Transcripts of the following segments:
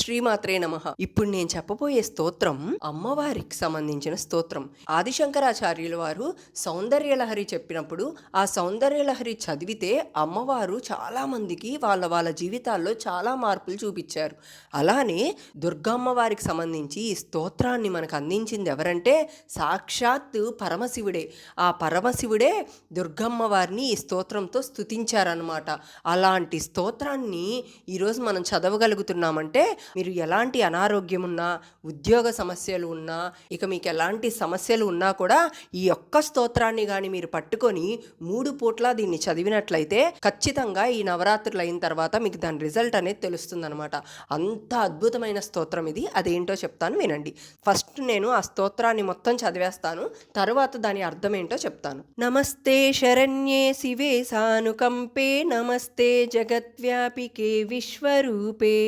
శ్రీమాత్రే నమః. ఇప్పుడు నేను చెప్పబోయే స్తోత్రం అమ్మవారికి సంబంధించిన స్తోత్రం. ఆదిశంకరాచార్యుల వారు సౌందర్యలహరి చెప్పినప్పుడు ఆ సౌందర్యలహరి చదివితే అమ్మవారు చాలా మందికి వాళ్ళ జీవితాల్లో చాలా మార్పులు చూపించారు. అలానే దుర్గమ్మవారికి సంబంధించి ఈ స్తోత్రాన్ని మనకు అందించింది ఎవరంటే సాక్షాత్ పరమశివుడే. ఆ పరమశివుడే దుర్గమ్మ వారిని ఈ స్తోత్రంతో స్తుతించారనమాట. అలాంటి స్తోత్రాన్ని ఈరోజు మనం చదవగలుగుతున్నామంటే మీరు ఎలాంటి అనారోగ్యం ఉన్నా, ఉద్యోగ సమస్యలు ఉన్నా, ఇక మీకు ఎలాంటి సమస్యలు ఉన్నా కూడా ఈ ఒక్క స్తోత్రాన్ని కానీ మీరు పట్టుకొని 3 పూట్ల దీన్ని చదివినట్లయితే ఖచ్చితంగా ఈ నవరాత్రులు అయిన తర్వాత మీకు దాని రిజల్ట్ అనేది తెలుస్తుంది అనమాట. అంత అద్భుతమైన స్తోత్రం ఇది. అదేంటో చెప్తాను వినండి. ఫస్ట్ నేను ఆ స్తోత్రాన్ని మొత్తం చదివేస్తాను, తర్వాత దాని అర్థం ఏంటో చెప్తాను. నమస్తే శరణ్యే శివే సానుకంపే, నమస్తే జగద్వ్యాపికే విశ్వరూపే,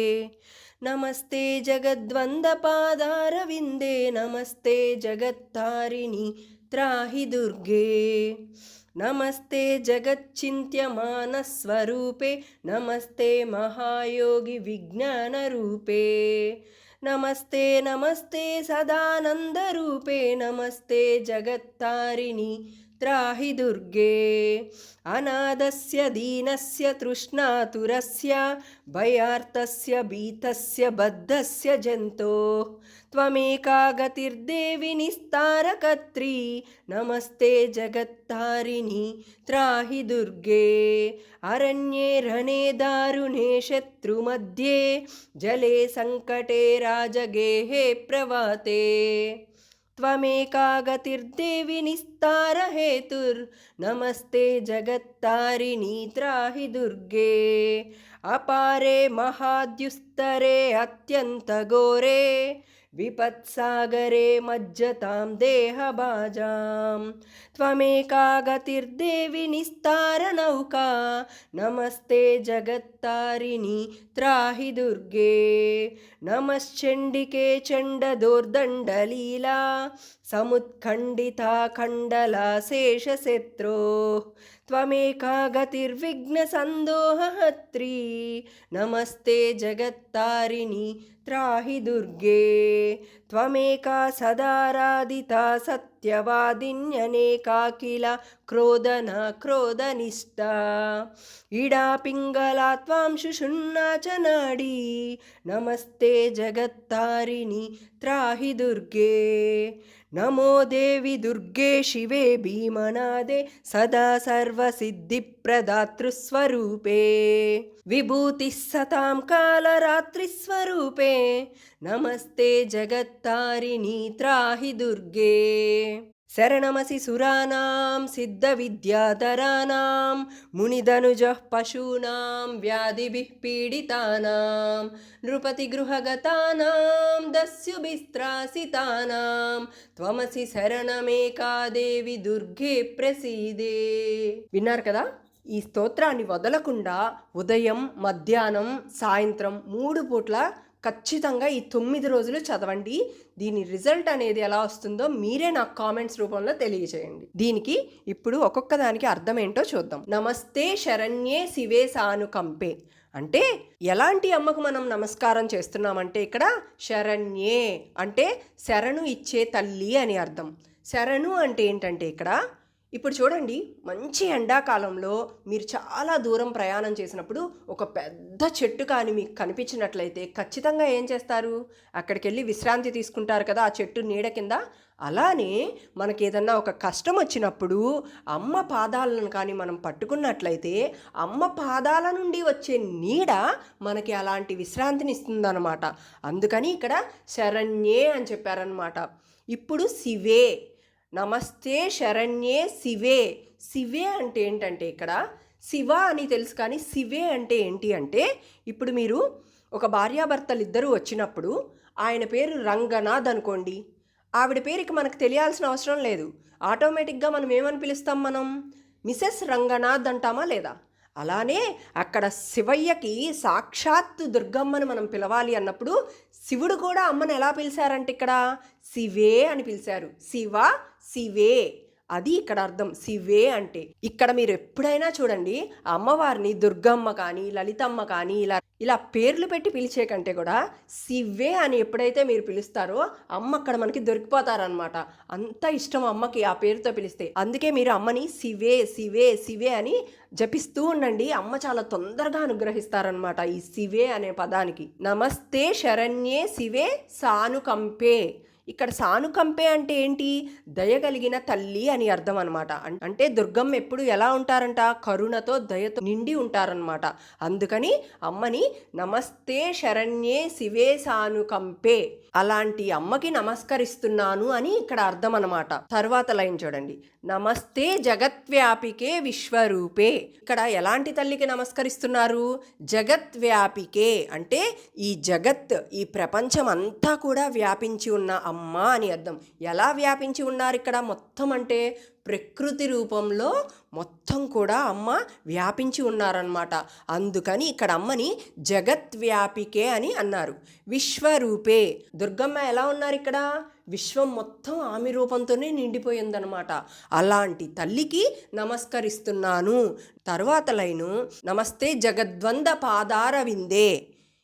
నమస్తే జగద్వందపాదారవిందే, నమస్తే జగత్తారిణి త్రాహి దుర్గే, నమస్తే జగచ్చింత్యమానస్వరూపే, నమస్తే మహాయోగి విజ్ఞానరూపే, నమస్తే నమస్తే సదానందరూపే, నమస్తే జగత్తారిణి త్రాహి దుర్గే, అనాథస్య దీనస్య తృష్ణాతురస్య భయార్తస్య భీతస్య బద్ధస్య జంతో, త్వమేకా గతిర్దేవి నిస్తారకర్త్రీ, నమస్తే జగత్తారిణి త్రాహి దుర్గే, అరణ్యే రణే దారుణే శత్రుమధ్యే, జలే సంకటే రాజగేహే ప్రవాతే, త్వమేకా గతిర్దేవి నిస్తారహేతుర్, నమస్తే జగత్తారిణి త్రాహి దుర్గే, అపారే మహాద్యుస్తరే అత్యంతఘోరే, విపత్సాగరే మజ్జతాం దేహభాజాం, త్వమేకా గతిర్దేవి నిస్తారనౌకా, నమస్తే జగత్తారిణి త్రాహి దుర్గే, నమశ్చండికే చండదోర్దండలీలా, సముత్ఖండితా ఖండలా శేషశత్రో, త్వమేకా గతిర్విఘ్నసందోహహత్రీ, నమస్తే జగత్తారిణి త్రాహి దుర్గే, త్వమేకా సదారాధితా సత్యవాదిన్యనేకా కిల క్రోధనా క్రోధనిష్టా, ఇడా పింగళా త్వాం శుషున్నా చ నాడీ, నమస్తే జగత్తారిణి త్రాహి దుర్గే, నమో దేవి దుర్గే శివే భీమనాదే, సదా సర్వసిద్ధిప్రదాతృస్వరూపే, విభూతిః సతాం కాలరాత్రిస్వరూపే, నమస్తే జగత్తారిణి త్రాహి దుర్గే, శరణమసి సురానాం సిద్ధ విద్యాధరానాం, మునిధనుజః పశూనాం వ్యాధిభిః పీడితానాం, నృపతి గృహగతానాం దస్యుభిస్త్రాసితానాం, త్వమసి శరణమేకా దేవి దుర్గే ప్రసీదే. విన్నారు కదా? ఈ స్తోత్రాన్ని వదలకుండా ఉదయం, మధ్యాహ్నం, సాయంత్రం 3 పూట్ల ఖచ్చితంగా ఈ 9 రోజులు చదవండి. దీని రిజల్ట్ అనేది ఎలా వస్తుందో మీరే నాకు కామెంట్స్ రూపంలో తెలియజేయండి. దీనికి ఇప్పుడు ఒక్కొక్క దానికి అర్థం ఏంటో చూద్దాం. నమస్తే శరణ్యే శివే సానుకంపే అంటే ఎలాంటి అమ్మకు మనం నమస్కారం చేస్తున్నామంటే ఇక్కడ శరణ్యే అంటే శరణు ఇచ్చే తల్లి అని అర్థం. శరణు అంటే ఏంటంటే ఇక్కడ ఇప్పుడు చూడండి, మంచి ఎండాకాలంలో మీరు చాలా దూరం ప్రయాణం చేసినప్పుడు ఒక పెద్ద చెట్టు కానీ మీకు కనిపించినట్లయితే ఖచ్చితంగా ఏం చేస్తారు? అక్కడికి వెళ్ళి విశ్రాంతి తీసుకుంటారు కదా, ఆ చెట్టు నీడ కింద. అలానే మనకి ఏదన్నా ఒక కష్టం వచ్చినప్పుడు అమ్మ పాదాలను కానీ మనం పట్టుకున్నట్లయితే అమ్మ పాదాల నుండి వచ్చే నీడ మనకి అలాంటి విశ్రాంతిని ఇస్తుందన్నమాట. అందుకని ఇక్కడ శరణ్యే అని చెప్పారనమాట. ఇప్పుడు శివే, నమస్తే శరణ్యే శివే. శివే అంటే ఏంటంటే ఇక్కడ శివ అని తెలుసు, కానీ శివే అంటే ఏంటి అంటే ఇప్పుడు మీరు ఒక భార్యాభర్తలు ఇద్దరూ వచ్చినప్పుడు ఆయన పేరు రంగనాథ్ అనుకోండి, ఆవిడ పేరుకి మనకు తెలియాల్సిన అవసరం లేదు. ఆటోమేటిక్గా మనం ఏమని పిలుస్తాం? మనం మిసెస్ రంగనాథ్ అంటామా లేదా? అలానే అక్కడ శివయ్యకి సాక్షాత్తు దుర్గమ్మను మనం పిలవాలి అన్నప్పుడు శివుడు కూడా అమ్మను ఎలా పిలిచారంటే ఇక్కడ శివే అని పిలిచారు. శివ శివే అది ఇక్కడ అర్థం శివే అంటే. ఇక్కడ మీరు ఎప్పుడైనా చూడండి, అమ్మవారిని దుర్గమ్మ కానీ లలితమ్మ కానీ ఇలా ఇలా పేర్లు పెట్టి పిలిచే కంటే కూడా శివే అని ఎప్పుడైతే మీరు పిలుస్తారో అమ్మ అక్కడ మనకి దొరికిపోతారనమాట. అంత ఇష్టం అమ్మకి ఆ పేరుతో పిలిస్తే. అందుకే మీరు అమ్మని శివే శివే శివే అని జపిస్తూ ఉండండి. అమ్మ చాలా తొందరగా అనుగ్రహిస్తారనమాట ఈ శివే అనే పదానికి. నమస్తే శరణ్యే శివే సానుకంపే. ఇక్కడ సానుకంపే అంటే ఏంటి? దయగలిగిన తల్లి అని అర్థం అనమాట. అంటే దుర్గమ్మ ఎప్పుడు ఎలా ఉంటారంట? కరుణతో దయతో నిండి ఉంటారనమాట. అందుకని అమ్మని నమస్తే శరణ్యే శివే సానుకంపే, అలాంటి అమ్మకి నమస్కరిస్తున్నాను అని ఇక్కడ అర్థం అనమాట. తర్వాత లైన్ చూడండి, నమస్తే జగత్వ్యాపికే విశ్వరూపే. ఇక్కడ ఎలాంటి తల్లికి నమస్కరిస్తున్నారు? జగత్వ్యాపికే అంటే ఈ జగత్, ఈ ప్రపంచం అంతా కూడా వ్యాపించి ఉన్న అమ్మ అని అర్థం. ఎలా వ్యాపించి ఉన్నారు ఇక్కడ? మొత్తం అంటే ప్రకృతి రూపంలో మొత్తం కూడా అమ్మ వ్యాపించి ఉన్నారనమాట. అందుకని ఇక్కడ అమ్మని జగత్వ్యాపికే అని అన్నారు. విశ్వరూపే, దుర్గమ్మ ఎలా ఉన్నారు ఇక్కడ? విశ్వం మొత్తం ఆమె రూపంతోనే నిండిపోయిందనమాట. అలాంటి తల్లికి నమస్కరిస్తున్నాను. తర్వాత లైను, నమస్తే జగద్వంద పాదార విందే.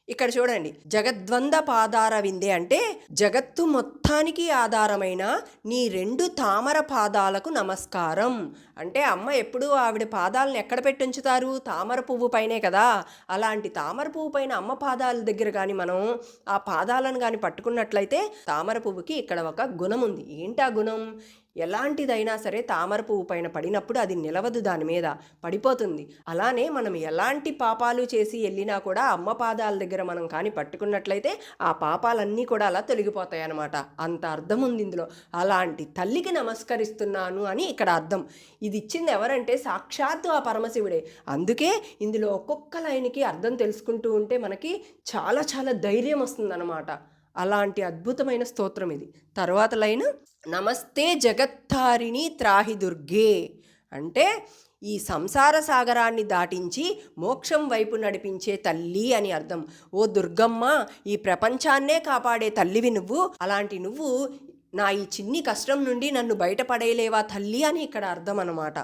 ఇక్కడ చూడండి, జగద్వంద పాదార విందే అంటే జగత్తు మొత్తానికి ఆధారమైన నీ 2 తామర పాదాలకు నమస్కారం. అంటే అమ్మ ఎప్పుడు ఆవిడ పాదాలను ఎక్కడ పెట్టి ఉంచుతారు? తామర పువ్వు పైనే కదా. అలాంటి తామర పువ్వు పైన అమ్మ పాదాల దగ్గర కానీ మనం ఆ పాదాలను కానీ పట్టుకున్నట్లయితే తామర పువ్వుకి ఇక్కడ ఒక గుణం ఉంది. ఏంటి ఆ గుణం? ఎలాంటిదైనా సరే తామర పువ్వు పైన పడినప్పుడు అది నిలవదు, దాని మీద పడిపోతుంది. అలానే మనం ఎలాంటి పాపాలు చేసి వెళ్ళినా కూడా అమ్మ పాదాల దగ్గర మనం కానీ పట్టుకున్నట్లయితే ఆ పాపాలన్నీ కూడా అలా తొలగిపోతాయి అన్నమాట. అంత అర్థం ఉంది ఇందులో. అలాంటి తల్లికి నమస్కరిస్తున్నాను అని ఇక్కడ అర్థం. ఇది ఇచ్చింది ఎవరంటే సాక్షాత్తు ఆ పరమశివుడే. అందుకే ఇందులో ఒక్కొక్క లైన్కి అర్థం తెలుసుకుంటూ ఉంటే మనకి చాలా చాలా ధైర్యం వస్తుందన్నమాట. అలాంటి అద్భుతమైన స్తోత్రం ఇది. తర్వాత లైన్, నమస్తే జగత్తారిణి త్రాహి దుర్గే. అంటే ఈ సంసార సాగరాన్ని దాటించి మోక్షం వైపు నడిపించే తల్లి అని అర్థం. ఓ దుర్గమ్మ, ఈ ప్రపంచాన్నే కాపాడే తల్లివి నువ్వు. అలాంటి నువ్వు నా ఈ చిన్ని కష్టం నుండి నన్ను బయటపడేయలేవా తల్లి అని ఇక్కడ అర్థం అన్నమాట.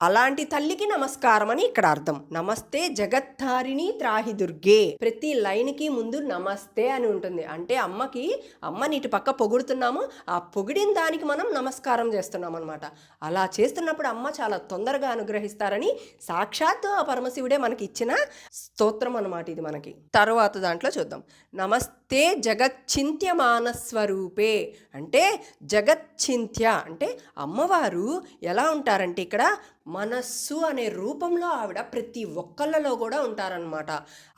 అలాంటి తల్లికి నమస్కారం అని ఇక్కడ అర్థం. నమస్తే జగత్తారిణి త్రాహి దుర్గే. ప్రతి లైన్కి ముందు నమస్తే అని ఉంటుంది. అంటే అమ్మని ఇటు పక్క పొగుడుతున్నాము, ఆ పొగిడిన దానికి మనం నమస్కారం చేస్తున్నాం అనమాట. అలా చేస్తున్నప్పుడు అమ్మ చాలా తొందరగా అనుగ్రహిస్తారని సాక్షాత్తు ఆ పరమశివుడే మనకి ఇచ్చిన స్తోత్రం అనమాట ఇది మనకి. తర్వాత దాంట్లో చూద్దాం, నమస్తే జగచ్చింత్య మానస్వరూపే. అంటే జగచ్చింత్య అంటే అమ్మవారు ఎలా ఉంటారంటే ఇక్కడ మనస్సు అనే రూపంలో ఆవిడ ప్రతి ఒక్కళ్ళలో కూడా ఉంటారనమాట.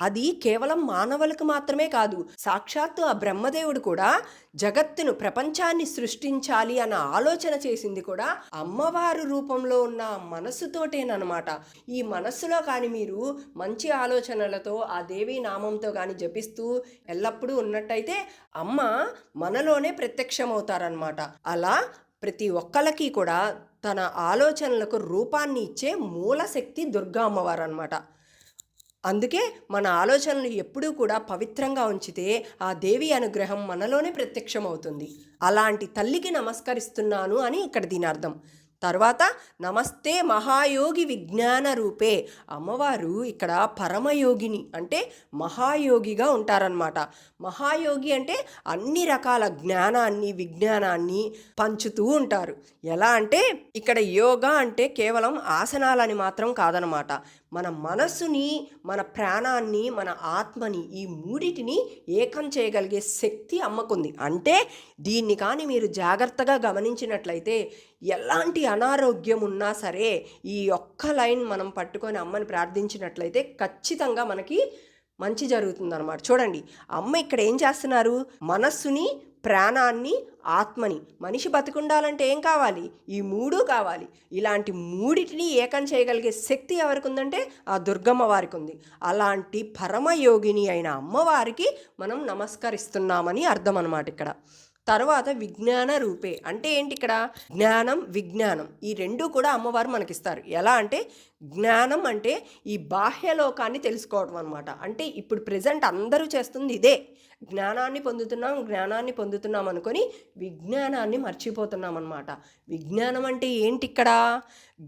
అది కేవలం మానవులకు మాత్రమే కాదు, సాక్షాత్తు ఆ బ్రహ్మదేవుడు కూడా జగత్తును, ప్రపంచాన్ని సృష్టించాలి అన్న ఆలోచన చేసింది కూడా అమ్మవారు రూపంలో ఉన్న మనస్సుతోటేనమాట. ఈ మనస్సులో కానీ మీరు మంచి ఆలోచనలతో ఆ దేవి నామంతో కానీ జపిస్తూ ఎల్లప్పుడూ ఉన్నట్టయితే అమ్మ మనలోనే ప్రత్యక్షమవుతారనమాట. అలా ప్రతి ఒక్కళ్ళకి కూడా తన ఆలోచనలకు రూపాన్ని ఇచ్చే మూలశక్తి దుర్గా అమ్మవారు అనమాట. అందుకే మన ఆలోచనలు ఎప్పుడూ కూడా పవిత్రంగా ఉంచితే ఆ దేవి అనుగ్రహం మనలోనే ప్రత్యక్షమవుతుంది. అలాంటి తల్లికి నమస్కరిస్తున్నాను అని ఇక్కడ దీని అర్థం. తర్వాత నమస్తే మహాయోగి విజ్ఞాన రూపే. అమ్మవారు ఇక్కడ పరమయోగిని అంటే మహాయోగిగా ఉంటారనమాట. మహాయోగి అంటే అన్ని రకాల జ్ఞానాన్ని, విజ్ఞానాన్ని పంచుతూ ఉంటారు. ఎలా అంటే ఇక్కడ యోగా అంటే కేవలం ఆసనాలని మాత్రం కాదనమాట. మన మనస్సుని, మన ప్రాణాన్ని, మన ఆత్మని, ఈ మూడిటిని ఏకం చేయగలిగే శక్తి అమ్మకుంది. అంటే దీన్ని కానీ మీరు జాగ్రత్తగా గమనించినట్లయితే ఎలాంటి అనారోగ్యం ఉన్నా సరే ఈ ఒక్క లైన్ మనం పట్టుకొని అమ్మని ప్రార్థించినట్లయితే ఖచ్చితంగా మనకి మంచి జరుగుతుందన్నమాట. చూడండి, అమ్మ ఇక్కడ ఏం చేస్తున్నారు? మనస్సుని, ప్రాణాన్ని, ఆత్మని. మనిషి బతికుండాలంటే ఏం కావాలి? ఈ 3 కావాలి. ఇలాంటి మూడిటిని ఏకం చేయగలిగే శక్తి ఎవరికి ఉందంటే ఆ దుర్గమ్మ వారికి ఉంది. అలాంటి పరమయోగిని అయిన అమ్మవారికి మనం నమస్కరిస్తున్నామని అర్థం అన్నమాట ఇక్కడ. తర్వాత విజ్ఞాన రూపే అంటే ఏంటి? ఇక్కడ జ్ఞానం, విజ్ఞానం ఈ 2 కూడా అమ్మవారు మనకిస్తారు. ఎలా అంటే జ్ఞానం అంటే ఈ బాహ్యలోకాన్ని తెలుసుకోవడం అనమాట. అంటే ఇప్పుడు ప్రెజెంట్ అందరూ చేస్తుంది ఇదే. జ్ఞానాన్ని పొందుతున్నాం అనుకొని విజ్ఞానాన్ని మర్చిపోతున్నాం అనమాట. విజ్ఞానం అంటే ఏంటి ఇక్కడ?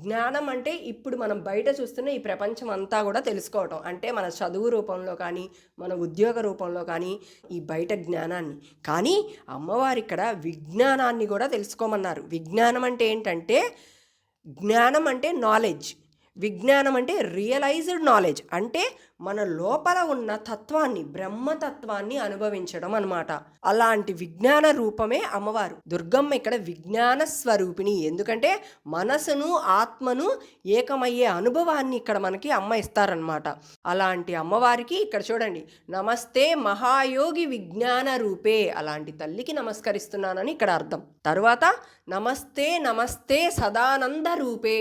జ్ఞానం అంటే ఇప్పుడు మనం బయట చూస్తున్న ఈ ప్రపంచం అంతా కూడా తెలుసుకోవటం. అంటే మన చదువు రూపంలో కానీ, మన ఉద్యోగ రూపంలో కానీ ఈ బయట జ్ఞానాన్ని. కానీ అమ్మవారు ఇక్కడ విజ్ఞానాన్ని కూడా తెలుసుకోమన్నారు. విజ్ఞానం అంటే ఏంటంటే, జ్ఞానం అంటే నాలెడ్జ్, విజ్ఞానం అంటే రియలైజ్డ్ నాలెడ్జ్, అంటే మన లోపల ఉన్న తత్వాన్ని, బ్రహ్మతత్వాన్ని అనుభవించడం అనమాట. అలాంటి విజ్ఞాన రూపమే అమ్మవారు. దుర్గమ్మ ఇక్కడ విజ్ఞాన స్వరూపిణి. ఎందుకంటే మనసును ఆత్మను ఏకమయ్యే అనుభవాన్ని ఇక్కడ మనకి అమ్మ ఇస్తారనమాట. అలాంటి అమ్మవారికి ఇక్కడ చూడండి, నమస్తే మహాయోగి విజ్ఞాన రూపే, అలాంటి తల్లికి నమస్కరిస్తున్నానని ఇక్కడ అర్థం. తరువాత నమస్తే నమస్తే సదానంద రూపే.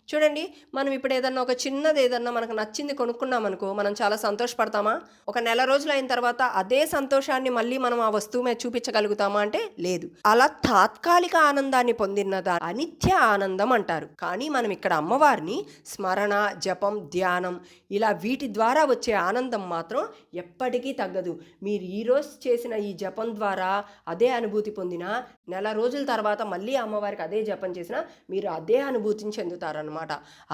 చూడండి, మనం ఇప్పుడు ఏదన్నా ఒక చిన్నది ఏదన్నా మనకు నచ్చింది కొనుక్కున్నాం అనుకో, మనం చాలా సంతోషపడతామా? ఒక నెల రోజులు అయిన తర్వాత అదే సంతోషాన్ని మళ్ళీ మనం ఆ వస్తువు మీద చూపించగలుగుతామా అంటే లేదు. అలా తాత్కాలిక ఆనందాన్ని పొందినదా అనిత్య ఆనందం అంటారు. కానీ మనం ఇక్కడ అమ్మవారిని స్మరణ, జపం, ధ్యానం ఇలా వీటి ద్వారా వచ్చే ఆనందం మాత్రం ఎప్పటికీ తగ్గదు. మీరు ఈరోజు చేసిన ఈ జపం ద్వారా అదే అనుభూతి పొందినా, నెల రోజుల తర్వాత మళ్ళీ అమ్మవారికి అదే జపం చేసినా మీరు అదే అనుభూతిని చెందుతారన్నమాట.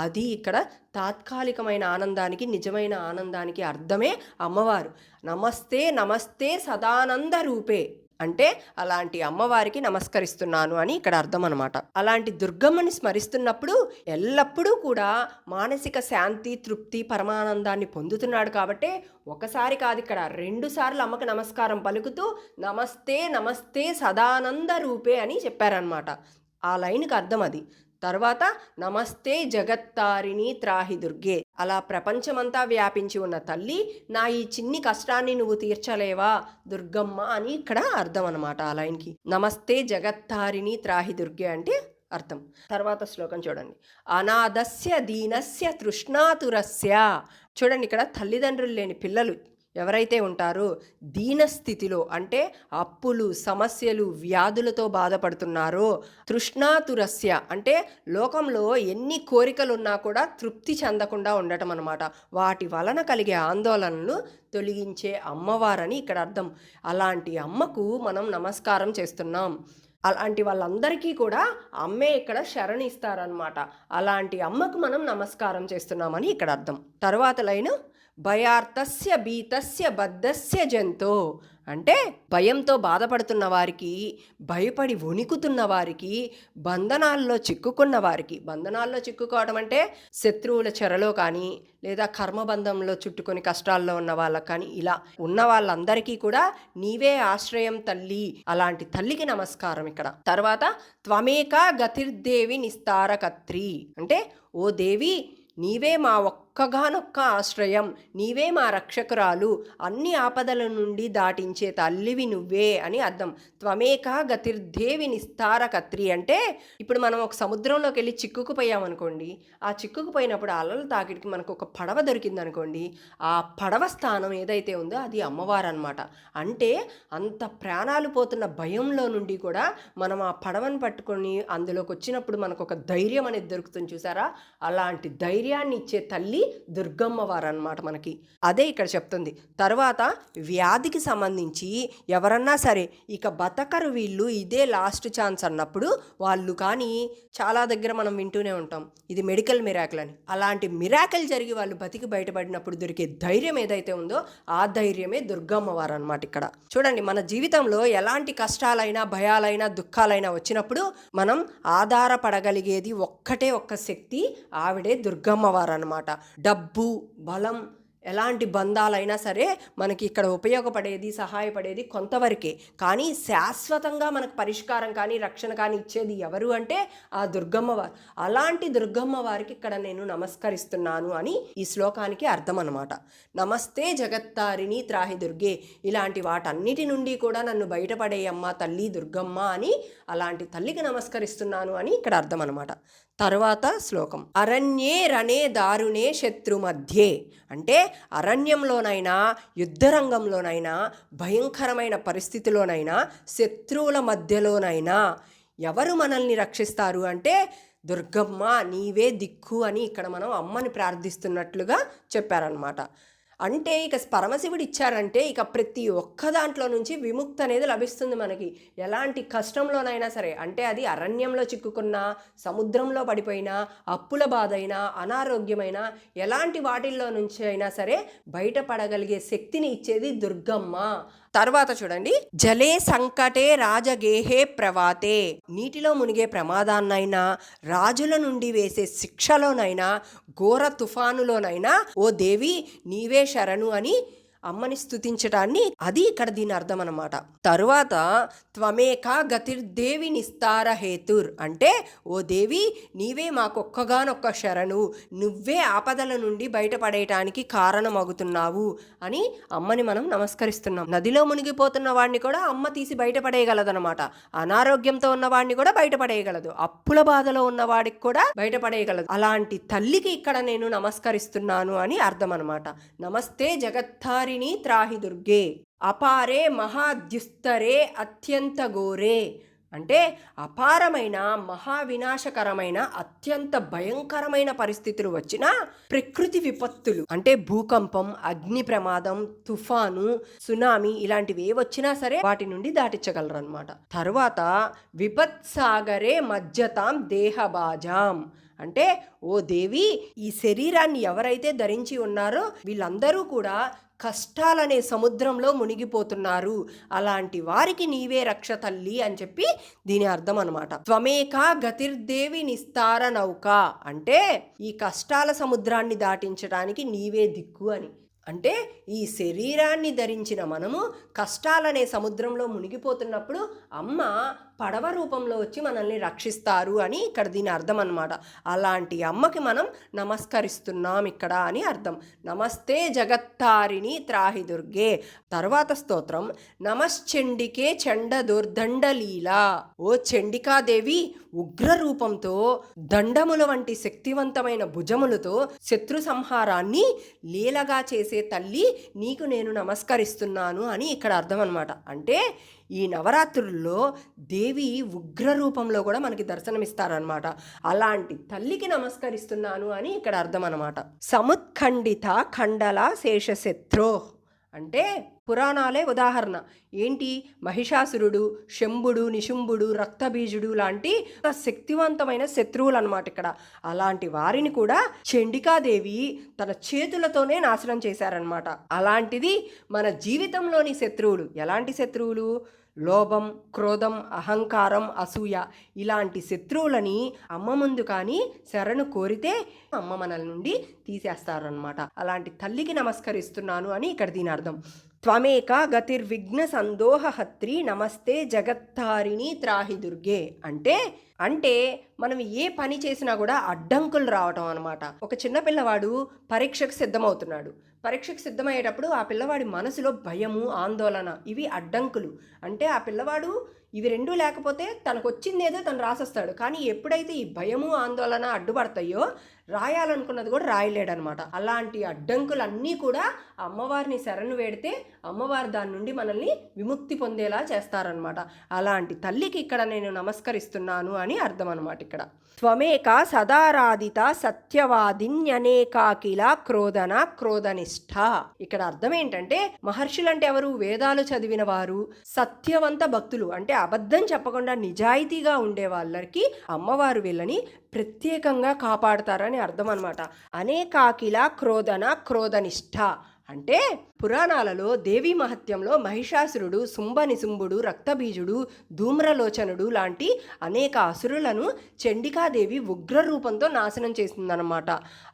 అది ఇక్కడ తాత్కాలికమైన ఆనందానికి, నిజమైన ఆనందానికి అర్థమే అమ్మవారు. నమస్తే నమస్తే సదానంద రూపే అంటే అలాంటి అమ్మవారికి నమస్కరిస్తున్నాను అని ఇక్కడ అర్థం అనమాట. అలాంటి దుర్గమ్మని స్మరిస్తున్నప్పుడు ఎల్లప్పుడూ కూడా మానసిక శాంతి, తృప్తి, పరమానందాన్ని పొందుతున్నాడు. కాబట్టి ఒకసారి కాదు, ఇక్కడ 2 సార్లు అమ్మకి నమస్కారం పలుకుతూ నమస్తే నమస్తే సదానంద రూపే అని చెప్పారనమాట. ఆ లైన్కి అర్థం అది. తర్వాత నమస్తే జగత్తారిణి త్రాహి దుర్గే, అలా ప్రపంచమంతా వ్యాపించి ఉన్న తల్లి, నా ఈ చిన్ని కష్టాన్ని నువ్వు తీర్చలేవా దుర్గమ్మ అని ఇక్కడ అర్థం అనమాట. ఆ లైన్కి నమస్తే జగత్తారిణి త్రాహి దుర్గే అంటే అర్థం. తర్వాత శ్లోకం చూడండి, అనాథస్య దీనస్య తృష్ణాతురస్య. చూడండి, ఇక్కడ తల్లిదండ్రులు లేని పిల్లలు ఎవరైతే ఉంటారో దీనస్థితిలో, అంటే అప్పులు, సమస్యలు, వ్యాధులతో బాధపడుతున్నారో, తృష్ణాతురస్య అంటే లోకంలో ఎన్ని కోరికలు ఉన్నా కూడా తృప్తి చెందకుండా ఉండటం అనమాట. వాటి వలన కలిగే ఆందోళనలు తొలగించే అమ్మవారని ఇక్కడ అర్థం. అలాంటి అమ్మకు మనం నమస్కారం చేస్తున్నాం. అలాంటి వాళ్ళందరికీ కూడా అమ్మే ఇక్కడ శరణిస్తారనమాట. అలాంటి అమ్మకు మనం నమస్కారం చేస్తున్నామని ఇక్కడ అర్థం. తర్వాత లైను, భయార్తస్య భీతస్య బద్ధస్య జంతో, అంటే భయంతో బాధపడుతున్న వారికి, భయపడి వణికుతున్న వారికి, బంధనాల్లో చిక్కుకున్న వారికి. బంధనాల్లో చిక్కుకోవడం అంటే శత్రువుల చెరలో కానీ, లేదా కర్మబంధంలో చుట్టుకొని కష్టాల్లో ఉన్న వాళ్ళకి కానీ, ఇలా ఉన్న వాళ్ళందరికీ కూడా నీవే ఆశ్రయం తల్లి. అలాంటి తల్లికి నమస్కారం ఇక్కడ. తర్వాత త్వమేకా గతిర్దేవి నిస్తారకత్రి, అంటే ఓ దేవి నీవే మా ఒక్కగానొక్క ఆశ్రయం, నీవే మా రక్షకురాలు, అన్ని ఆపదల నుండి దాటించే తల్లివి నువ్వే అని అర్థం. త్వమేకా గతిర్దేవి నిస్తారకత్రి అంటే ఇప్పుడు మనం ఒక సముద్రంలోకి వెళ్ళి చిక్కుకుపోయామనుకోండి, ఆ చిక్కుకుపోయినప్పుడు అలలు తాకిడికి మనకు ఒక పడవ దొరికిందనుకోండి, ఆ పడవ స్థానం ఏదైతే ఉందో అది అమ్మవారు అనమాట. అంటే అంత ప్రాణాలు పోతున్న భయంలో నుండి కూడా మనం ఆ పడవను పట్టుకొని అందులోకి వచ్చినప్పుడు మనకు ఒక ధైర్యం అనేది దొరుకుతుంది చూసారా. అలాంటి ధైర్యాన్ని ఇచ్చే తల్లి దుర్గమ్మ వారు అన్నమాట మనకి. అదే ఇక్కడ చెప్తుంది. తర్వాత వ్యాధికి సంబంధించి ఎవరన్నా సరే ఇక బతకరు వీళ్ళు, ఇదే లాస్ట్ ఛాన్స్ అన్నప్పుడు వాళ్ళు కానీ చాలా దగ్గర మనం వింటూనే ఉంటాం ఇది మెడికల్ మిరాకిల్ అని. అలాంటి మిరాకిల్ జరిగి వాళ్ళు బతికి బయటపడినప్పుడు దొరికే ధైర్యం ఏదైతే ఉందో ఆ ధైర్యమే దుర్గమ్మ వారు అన్నమాట ఇక్కడ. చూడండి, మన జీవితంలో ఎలాంటి కష్టాలైనా, భయాలైనా, దుఃఖాలైనా వచ్చినప్పుడు మనం ఆధారపడగలిగేది ఒక్కటే ఒక్క శక్తి, ఆవిడే దుర్గమ్మ వారు అన్నమాట. డబ్బు, బలం, ఎలాంటి బంధాలైనా సరే మనకి ఇక్కడ ఉపయోగపడేది, సహాయపడేది కొంతవరకే. కానీ శాశ్వతంగా మనకు పరిష్కారం కానీ, రక్షణ కానీ ఇచ్చేది ఎవరు అంటే ఆ దుర్గమ్మ వారు. అలాంటి దుర్గమ్మ వారికి ఇక్కడ నేను నమస్కరిస్తున్నాను అని ఈ శ్లోకానికి అర్థం అనమాట. నమస్తే జగత్తారిణి త్రాహి దుర్గే, ఇలాంటి వాటన్నిటి నుండి కూడా నన్ను బయటపడేయమ్మ తల్లి దుర్గమ్మ అని, అలాంటి తల్లికి నమస్కరిస్తున్నాను అని ఇక్కడ అర్థం అనమాట. తర్వాత శ్లోకం, అరణ్యే రణే దారుణే శత్రు మధ్యే, అంటే అరణ్యంలోనైనా, యుద్ధరంగంలోనైనా, భయంకరమైన పరిస్థితిలోనైనా, శత్రువుల మధ్యలోనైనా ఎవరు మనల్ని రక్షిస్తారు అంటే దుర్గమ్మ నీవే దిక్కు అని ఇక్కడ మనం అమ్మని ప్రార్థిస్తున్నట్లుగా చెప్పారనమాట. అంటే ఇక పరమశివుడు ఇచ్చారంటే ఇక ప్రతి ఒక్క దాంట్లో నుంచి విముక్తి అనేది లభిస్తుంది మనకి. ఎలాంటి కష్టంలోనైనా సరే, అంటే అది అరణ్యంలో చిక్కుకున్నా, సముద్రంలో పడిపోయినా, అప్పుల బాధ అయినా, అనారోగ్యమైన ఎలాంటి వాటిల్లో నుంచి అయినా సరే బయటపడగలిగే శక్తిని ఇచ్చేది దుర్గమ్మ. తర్వాత చూడండి, జలే సంకటే రాజగేహే ప్రవాతే, నీటిలో మునిగే ప్రమాదాన్నైనా, రాజుల నుండి వేసే శిక్షలోనైనా, ఘోర తుఫానులోనైనా ఓ దేవి నీవే శరణు అని అమ్మని స్తుతించటాన్ని అది ఇక్కడ దీని అర్థం అనమాట. తరువాత త్వమేక గతిర్దేవి నిస్తార హేతుర్, అంటే ఓ దేవి నీవే మాకొక్కగానొక్క శరణు, నువ్వే ఆపదల నుండి బయటపడేయటానికి కారణమవుతున్నావు అని అమ్మని మనం నమస్కరిస్తున్నాం. నదిలో మునిగిపోతున్న వాడిని కూడా అమ్మ తీసి బయటపడేయగలదనమాట. అనారోగ్యంతో ఉన్నవాడిని కూడా బయటపడేయగలదు, అప్పుల బాధలో ఉన్నవాడికి కూడా బయటపడేయగలదు. అలాంటి తల్లికి ఇక్కడ నేను నమస్కరిస్తున్నాను అని అర్థం అనమాట. నమస్తే జగత్తారి త్రాహి దుర్గే అపారే మహాద్యుస్తరే అత్యంత ఘోరే, అంటే అపారమైన మహావినాశకరమైన అత్యంత భయంకరమైన పరిస్థితులు వచ్చిన ప్రకృతి విపత్తులు, అంటే భూకంపం, అగ్ని ప్రమాదం, తుఫాను, సునామీ ఇలాంటివి ఏ వచ్చినా సరే వాటి నుండి దాటించగలరు అనమాట. తరువాత విపత్సాగరే మజ్జతాం దేహబాజాం, అంటే ఓ దేవి ఈ శరీరాన్ని ఎవరైతే ధరించి ఉన్నారో వీళ్ళందరూ కూడా కష్టాలనే సముద్రంలో మునిగిపోతున్నారు, అలాంటి వారికి నీవే రక్ష తల్లి అని చెప్పి దీని అర్థం అనమాట. త్వమేకా గతిర్దేవి నిస్తార నౌక, అంటే ఈ కష్టాల సముద్రాన్ని దాటించడానికి నీవే దిక్కు అని. అంటే ఈ శరీరాన్ని ధరించిన మనము కష్టాలనే సముద్రంలో మునిగిపోతున్నప్పుడు అమ్మ పడవ రూపంలో వచ్చి మనల్ని రక్షిస్తారు అని ఇక్కడ దీని అర్థం అనమాట. అలాంటి అమ్మకి మనం నమస్కరిస్తున్నాం ఇక్కడ అని అర్థం. నమస్తే జగత్తారిణి త్రాహి దుర్గే. తర్వాత స్తోత్రం నమశ్చండికే చండ దుర్దండలీలా, ఓ చండికాదేవి ఉగ్ర రూపంతో దండముల వంటి శక్తివంతమైన భుజములతో శత్రు సంహారాన్ని లీలగా చేసే తల్లి నీకు నేను నమస్కరిస్తున్నాను అని ఇక్కడ అర్థం అనమాట. అంటే ఈ నవరాత్రుల్లో దేవి ఉగ్ర రూపంలో కూడా మనకి దర్శనమిస్తారనమాట. అలాంటి తల్లికి నమస్కరిస్తున్నాను అని ఇక్కడ అర్థం అనమాట. సముత్ఖండిత ఖండల శేషశత్రో, అంటే పురాణాలే ఉదాహరణ. ఏంటి, మహిషాసురుడు, శంభుడు, నిశుంభుడు, రక్తబీజుడు లాంటి శక్తివంతమైన శత్రువులు అనమాట ఇక్కడ. అలాంటి వారిని కూడా చండికాదేవి తన చేతులతోనే నాశనం చేశారనమాట. అలాంటిది మన జీవితంలోని శత్రువులు. ఎలాంటి శత్రువులు? లోభం, క్రోధం, అహంకారం, అసూయ ఇలాంటి శత్రువులని అమ్మ ముందు కానీ శరణు కోరితే అమ్మ మనల నుండి తీసేస్తారనమాట. అలాంటి తల్లికి నమస్కరిస్తున్నాను అని ఇక్కడ దీని అర్థం. త్వమేక గతిర్విఘ్న సందోహహత్రి నమస్తే జగత్తారిణి త్రాహి దుర్గే, అంటే మనం ఏ పని చేసినా కూడా అడ్డంకులు రావటం అనమాట. ఒక చిన్న పిల్లవాడు పరీక్షకు సిద్ధమవుతున్నాడు. పరీక్షకు సిద్ధమయ్యేటప్పుడు ఆ పిల్లవాడి మనసులో భయము, ఆందోళన ఇవి అడ్డంకులు. అంటే ఆ పిల్లవాడు ఇవి రెండూ లేకపోతే తనకు వచ్చిందేదో తను రాసేస్తాడు. కానీ ఎప్పుడైతే ఈ భయము, ఆందోళన అడ్డుపడతాయో రాయాలనుకున్నది కూడా రాయలేడనమాట. అలాంటి అడ్డంకులన్నీ కూడా అమ్మవారిని శరణు వేడితే అమ్మవారు దాని నుండి మనల్ని విముక్తి పొందేలా చేస్తారనమాట. అలాంటి తల్లికి ఇక్కడ నేను నమస్కరిస్తున్నాను అని అర్థం అనమాట. ఇక్కడ త్వమేక సదారాధిత సత్యవాదిన్యనేకాకిల క్రోధన క్రోధనిష్ట. ఇక్కడ అర్థం ఏంటంటే మహర్షులంటే ఎవరు? వేదాలు చదివిన వారు, సత్యవంత భక్తులు, అంటే అబద్ధం చెప్పకుండా నిజాయితీగా ఉండే వాళ్ళకి అమ్మవారు వీళ్ళని ప్రత్యేకంగా కాపాడతారని అర్థం అనమాట. అనేకాకిల క్రోధన క్రోధనిష్ట అంటే పురాణాలలో దేవీ మహత్యంలో మహిషాసురుడు, శుంభనిశుంభుడు, రక్తబీజుడు, ధూమ్రలోచనుడు లాంటి అనేక అసురులను చండికాదేవి ఉగ్ర రూపంతో నాశనం చేసిందనమాట.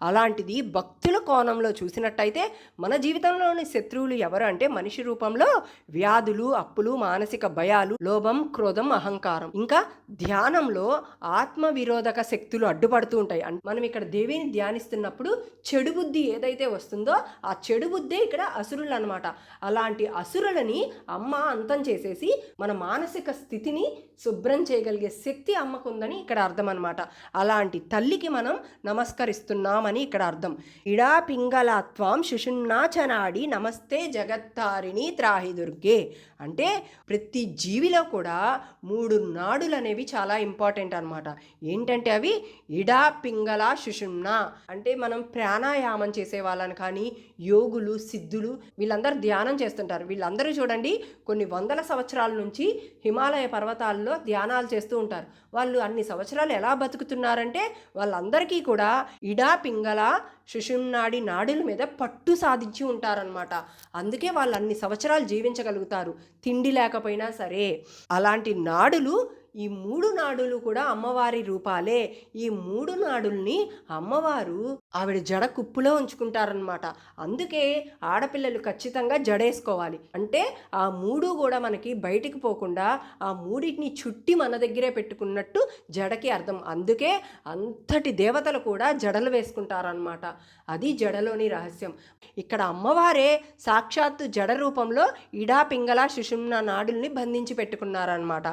అలాంటిది భక్తుల కోణంలో చూసినట్టయితే మన జీవితంలోని శత్రువులు ఎవరు అంటే మనిషి రూపంలో వ్యాధులు, అప్పులు, మానసిక భయాలు, లోభం, క్రోధం, అహంకారం. ఇంకా ధ్యానంలో ఆత్మ విరోధక శక్తులు అడ్డుపడుతూ ఉంటాయి. మనం ఇక్కడ దేవిని ధ్యానిస్తున్నప్పుడు చెడు బుద్ధి ఏదైతే వస్తుందో ఆ చెడు బుద్ధి విబుద్ధే ఇక్కడ అసురులు అనమాట. అలాంటి అసురులని అమ్మ అంతం చేసేసి మన మానసిక స్థితిని శుభ్రం చేయగలిగే శక్తి అమ్మకు ఉందని ఇక్కడ అర్థం అనమాట. అలాంటి తల్లికి మనం నమస్కరిస్తున్నామని ఇక్కడ అర్థం. ఇడా పింగళత్వం శుషుమ్నాచనాడి నమస్తే జగత్తారిణి త్రాహి దుర్గే. అంటే ప్రతి జీవిలో కూడా 3 నాడులు అనేవి చాలా ఇంపార్టెంట్ అనమాట. ఏంటంటే అవి ఇడా పింగళ సుషుమ్న. అంటే మనం ప్రాణాయామం చేసే వాళ్ళని కానీ, యోగులు, సిద్ధులు వీళ్ళందరూ ధ్యానం చేస్తుంటారు. వీళ్ళందరూ చూడండి కొన్ని వందల సంవత్సరాల నుంచి హిమాలయ పర్వతాల్లో ధ్యానాలు చేస్తూ ఉంటారు. వాళ్ళు అన్ని సంవత్సరాలు ఎలా బతుకుతున్నారంటే వాళ్ళందరికీ కూడా ఇడా పింగళ సుషుమ్నాడి నాడుల మీద పట్టు సాధించి ఉంటారనమాట. అందుకే వాళ్ళు అన్ని సంవత్సరాలు జీవించగలుగుతారు తిండి లేకపోయినా సరే. అలాంటి నాడులు, ఈ 3 నాడులు కూడా అమ్మవారి రూపాలే. ఈ 3 నాడుల్ని అమ్మవారు ఆవిడ జడ కుప్పులో ఉంచుకుంటారనమాట. అందుకే ఆడపిల్లలు ఖచ్చితంగా జడేసుకోవాలి. అంటే ఆ 3 కూడా మనకి బయటికి పోకుండా ఆ 3టిని చుట్టి మన దగ్గరే పెట్టుకున్నట్టు జడకి అర్థం. అందుకే అంతటి దేవతలు కూడా జడలు వేసుకుంటారనమాట. అది జడలోని రహస్యం. ఇక్కడ అమ్మవారే సాక్షాత్తు జడ రూపంలో ఇడా పింగళ సుషుమ్న నాడుల్ని బంధించి పెట్టుకున్నారనమాట.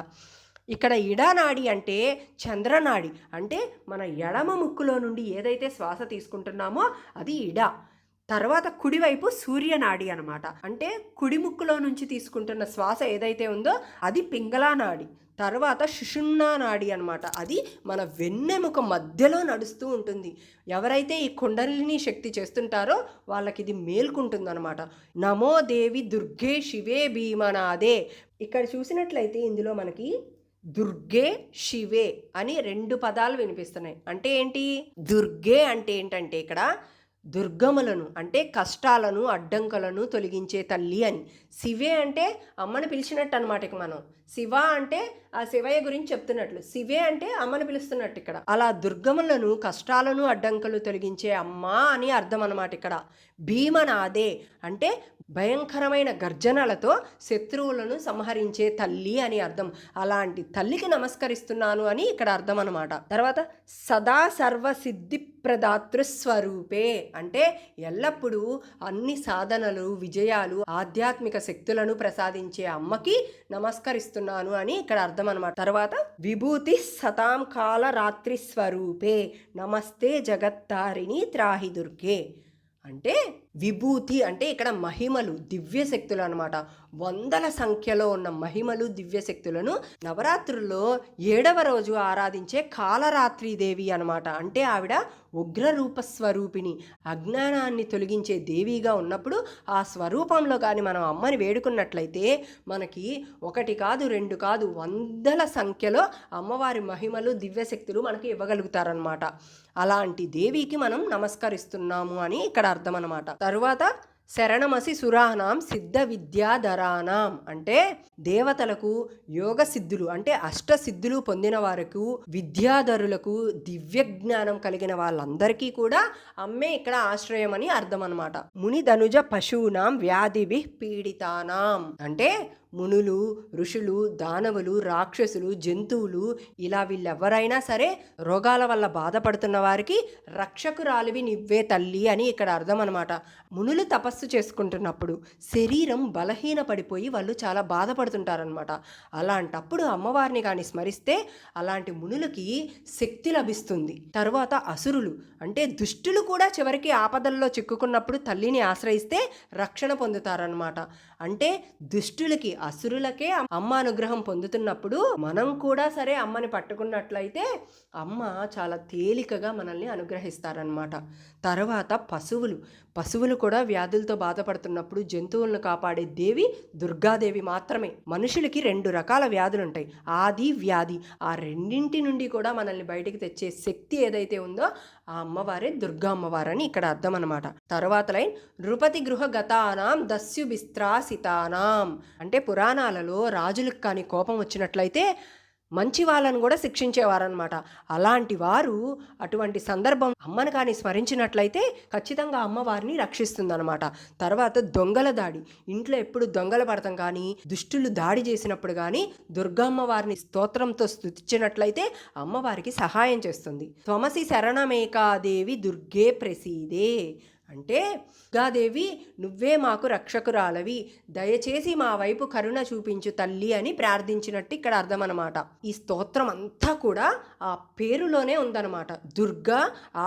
ఇక్కడ ఇడానాడి అంటే చంద్రనాడి. అంటే మన ఎడమ ముక్కులో నుండి ఏదైతే శ్వాస తీసుకుంటున్నామో అది ఇడా. తర్వాత కుడివైపు సూర్యనాడి అనమాట. అంటే కుడి ముక్కులో నుంచి తీసుకుంటున్న శ్వాస ఏదైతే ఉందో అది పింగళా నాడి. తర్వాత సుషుమ్నా నాడి అనమాట. అది మన వెన్నెముక మధ్యలో నడుస్తూ ఉంటుంది. ఎవరైతే ఈ కుండలిని శక్తి చేస్తుంటారో వాళ్ళకి ఇది మేల్కుంటుందన్నమాట. నమో దేవి దుర్గే శివే భీమనాదే. ఇక్కడ చూసినట్లయితే ఇందులో మనకి దుర్గే శివే అని 2 పదాలు వినిపిస్తున్నాయి. అంటే ఏంటి? దుర్గే అంటే ఏంటంటే ఇక్కడ దుర్గములను అంటే కష్టాలను, అడ్డంకులను తొలగించే తల్లి అని. శివే అంటే అమ్మని పిలిచినట్టు అనమాట. ఇక మనం శివ అంటే ఆ శివయ్య గురించి చెప్తున్నట్లు, శివే అంటే అమ్మని పిలుస్తున్నట్టు ఇక్కడ. అలా దుర్గములను, కష్టాలను, అడ్డంకులు తొలగించే అమ్మ అని అర్థం అనమాట ఇక్కడ. భీమనాదే అంటే భయంకరమైన గర్జనలతో శత్రువులను సంహరించే తల్లి అని అర్థం. అలాంటి తల్లికి నమస్కరిస్తున్నాను అని ఇక్కడ అర్థం అనమాట. తర్వాత సదా సర్వసిద్ధి ప్రదాతృస్వరూపే అంటే ఎల్లప్పుడూ అన్ని సాధనలు, విజయాలు, ఆధ్యాత్మిక శక్తులను ప్రసాదించే అమ్మకి నమస్కరిస్తున్నాను అని ఇక్కడ అర్థం అనమాట. తర్వాత విభూతి సతాం కాల రాత్రి స్వరూపే నమస్తే జగత్తారిణి త్రాహి దుర్గే. అంటే విభూతి అంటే ఇక్కడ మహిమలు, దివ్యశక్తులు అనమాట. వందల సంఖ్యలో ఉన్న మహిమలు, దివ్యశక్తులను నవరాత్రుల్లో 7వ రోజు ఆరాధించే కాలరాత్రిదేవి అనమాట. అంటే ఆవిడ ఉగ్రరూప స్వరూపిణి, అజ్ఞానాన్ని తొలగించే దేవిగా ఉన్నప్పుడు ఆ స్వరూపంలో కానీ మనం అమ్మని వేడుకున్నట్లయితే మనకి 1 కాదు 2 కాదు వందల సంఖ్యలో అమ్మవారి మహిమలు, దివ్యశక్తులు మనకి ఇవ్వగలుగుతారనమాట. అలాంటి దేవికి మనం నమస్కరిస్తున్నాము అని ఇక్కడ అర్థం అనమాట. తరువాత శరణమసి సురానాం సిద్ధ విద్యాధరానాం అంటే దేవతలకు, యోగ సిద్ధులు అంటే అష్టసిద్ధులు పొందిన వారికి, విద్యాధరులకు, దివ్య జ్ఞానం కలిగిన వాళ్ళందరికీ కూడా అమ్మే ఇక్కడ ఆశ్రయం అని అర్థం అనమాట. ముని ధనుజ పశూనాం వ్యాధిభి పీడితానాం అంటే మునులు, ఋషులు, దానవులు, రాక్షసులు, జంతువులు ఇలా వీళ్ళెవరైనా సరే రోగాల వల్ల బాధపడుతున్న వారికి రక్షకురాలివి నివ్వే తల్లి అని ఇక్కడ అర్థం అనమాట. మునులు తపస్సు చేసుకుంటున్నప్పుడు శరీరం బలహీన పడిపోయి వాళ్ళు చాలా బాధపడుతుంటారనమాట. అలాంటప్పుడు అమ్మవారిని కానీ స్మరిస్తే అలాంటి మునులకి శక్తి లభిస్తుంది. తర్వాత అసురులు అంటే దుష్టులు కూడా చివరికి ఆపదల్లో చిక్కుకున్నప్పుడు తల్లిని ఆశ్రయిస్తే రక్షణ పొందుతారనమాట. అంటే దుష్టులకి, అసురులకే అమ్మ అనుగ్రహం పొందుతున్నప్పుడు మనం కూడా సరే అమ్మని పట్టుకున్నట్లయితే అమ్మ చాలా తేలికగా మనల్ని అనుగ్రహిస్తారనమాట. తర్వాత పశువులు కూడా వ్యాధులతో బాధపడుతున్నప్పుడు జంతువులను కాపాడే దేవి దుర్గాదేవి మాత్రమే. మనుషులకి 2 రకాల వ్యాధులు ఉంటాయి, ఆది, వ్యాధి. ఆ రెండింటి నుండి కూడా మనల్ని బయటికి తెచ్చే శక్తి ఏదైతే ఉందో ఆ అమ్మవారే దుర్గా అమ్మవారని ఇక్కడ అర్థం అనమాట. తర్వాత లైన్ నృపతి గృహ గతానాం దస్యుభిస్త్రాసితానాం అంటే పురాణాలలో రాజులకు కానీ కోపం వచ్చినట్లయితే మంచి వాళ్ళను కూడా శిక్షించేవారనమాట. అలాంటి వారు అటువంటి సందర్భం అమ్మను కానీ స్మరించినట్లయితే ఖచ్చితంగా అమ్మవారిని రక్షిస్తుందనమాట. తర్వాత దొంగల దాడి, ఇంట్లో ఎప్పుడు దొంగలు పడతాం కానీ దుష్టులు దాడి చేసినప్పుడు కానీ దుర్గమ్మవారిని స్తోత్రంతో స్తుతించినట్లయితే అమ్మవారికి సహాయం చేస్తుంది. త్వమసి శరణమేకాదేవి దుర్గే ప్రసీదే అంటే దుర్గాదేవి నువ్వే మాకు రక్షకురాలవి, దయచేసి మా వైపు కరుణ చూపించు తల్లి అని ప్రార్థించినట్టు ఇక్కడ అర్థం అనమాట. ఈ స్తోత్రం అంతా కూడా ఆ పేరులోనే ఉందన్నమాట, దుర్గా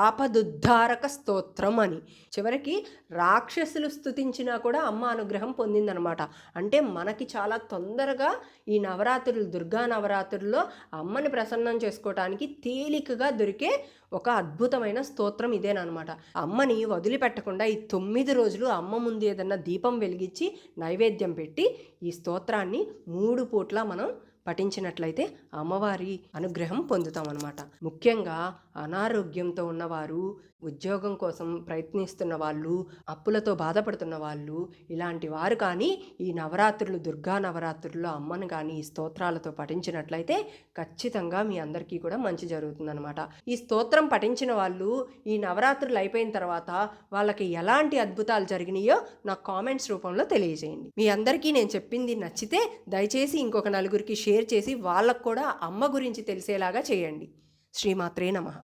ఆపదుద్ధారక స్తోత్రం అని. చివరికి రాక్షసులు స్తుతించినా కూడా అమ్మ అనుగ్రహం పొందిందనమాట. అంటే మనకి చాలా తొందరగా ఈ నవరాత్రులు, దుర్గా నవరాత్రుల్లో అమ్మని ప్రసన్నం చేసుకోవటానికి తేలికగా దొరికే ఒక అద్భుతమైన స్తోత్రం ఇదేనమాట. అమ్మని వదిలిపెట్టకుండా ఈ 9 రోజులు అమ్మ ముందు ఏదన్నా దీపం వెలిగించి నైవేద్యం పెట్టి ఈ స్తోత్రాన్ని 3 పూట్ల మనం పఠించినట్లయితే అమ్మవారి అనుగ్రహం పొందుతామన్నమాట. ముఖ్యంగా అనారోగ్యంతో ఉన్నవారు, ఉద్యోగం కోసం ప్రయత్నిస్తున్న వాళ్ళు, అప్పులతో బాధపడుతున్న వాళ్ళు, ఇలాంటి వారు కానీ ఈ నవరాత్రులు, దుర్గా నవరాత్రుల్లో అమ్మను కానీ ఈ స్తోత్రాలతో పఠించినట్లయితే ఖచ్చితంగా మీ అందరికీ కూడా మంచి జరుగుతుందన్నమాట. ఈ స్తోత్రం పఠించిన వాళ్ళు ఈ నవరాత్రులు అయిపోయిన తర్వాత వాళ్ళకి ఎలాంటి అద్భుతాలు జరిగినాయో నాకు కామెంట్స్ రూపంలో తెలియజేయండి. మీ అందరికీ నేను చెప్పింది నచ్చితే దయచేసి ఇంకొక నలుగురికి షేర్ చేసి వాళ్ళకు కూడా అమ్మ గురించి తెలిసేలాగా చేయండి. శ్రీమాత్రే నమః.